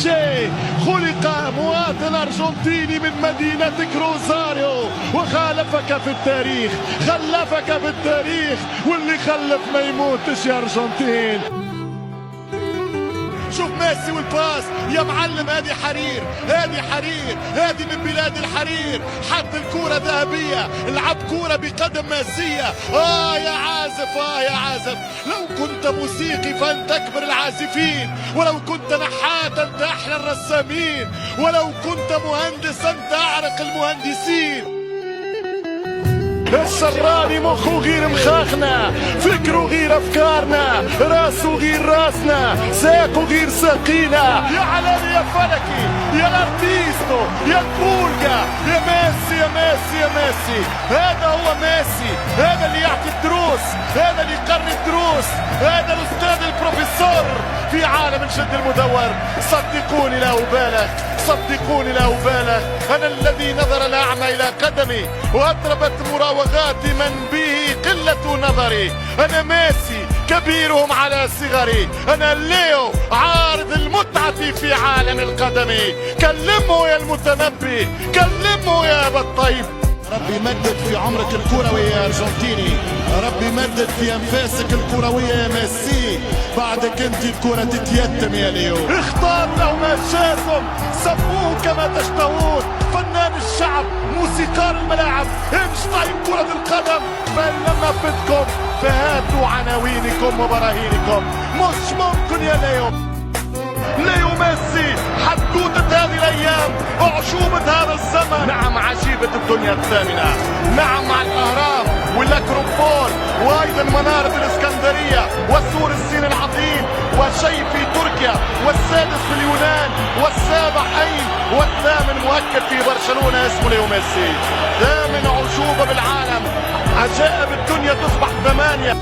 تشي خلق مواطن أرجنتيني من مدينة روزاريو وخالفك في التاريخ، خلفك في التاريخ، واللي خلف ما يموتش يا أرجنتين. شوف ميسي والباس يا معلم، هذه حرير، هذه حرير، هذه من بلاد الحرير. حط الكرة ذهبية، العب كرة بقدم ماسية. يا عازف، يا عازف، لو كنت موسيقي فأنت أكبر العازفين، ولو كنت نحات أنت أحلى الرسامين، ولو كنت مهندس أنت أعرق المهندسين. الشراني مخو غير مخاخنا، فكرو غير افكارنا، راسو غير راسنا، ساقو غير ساقينا. يا علالي يا فلكي يا الارتيستو يا البولجا يا ميسي يا ميسي يا ميسي. هذا هو ميسي، هذا اللي يعطي الدروس، هذا اللي يقري الدروس، هذا الاستاذ البروفيسور في عالم الجد المدور. صدقوني لا أبالغ، صدقوني لا أبالغ، أنا الذي نظر الأعمى إلى قدمي وأطربت مراوغات من به قلة نظري. أنا ميسي كبيرهم على صغري، أنا الليو عارض المتعة في عالم القدم. كلمه يا المتنبي، كلمه يا أبا الطيب. ربي يمدد في عمرك الكروي يا أرجنتيني، ربي يمدد في أنفاسك الكروية يا ميسي. بعدك أنت الكرة تتيتم يا ليو. اختار له ما شاكم، سموه كما تشتهون. فنان الشعب، موسيقار الملاعب، اينشتاين كرة القدم. فإن لم أفدكم فهاتوا عناوينكم وبراهينكم. مش ممكن يا ليو. ليو ميسي حدوتة هذه الأيام، أعشوبة هذا الزمن. نعم عجيبة الدنيا الثامنة، نعم مع الأهرام والأكروبول وأيضا منارة الإسكندرية وسور الصين العظيم وشيء في تركيا، والسادس في اليونان، والسابع أين، والثامن مؤكد في برشلونة اسمه ليو ميسي. ثامن عجوبة بالعالم، عجائب الدنيا تصبح 8.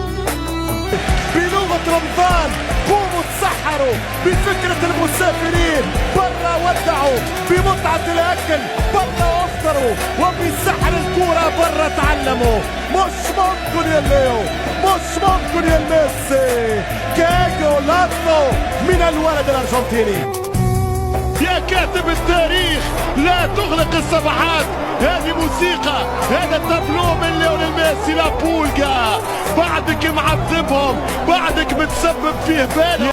بلغة رمضان قوموا تسحروا بفكرة المسافرين، برا ودعوا بمتعة الأكل، برا افطروا وبسحر الكورة برا تعلموا. مش ممكن يا ليو، مش ممكن يا ميسي. كاجو لاتو من الولد الأرجنتيني. يا كاتب التاريخ لا تغلق الصفحات، هذه موسيقى، هذا تابلو من ليونيل ميسي لا بولجا. بعدك معذبهم، بعدك بتسبب فيه بالهم.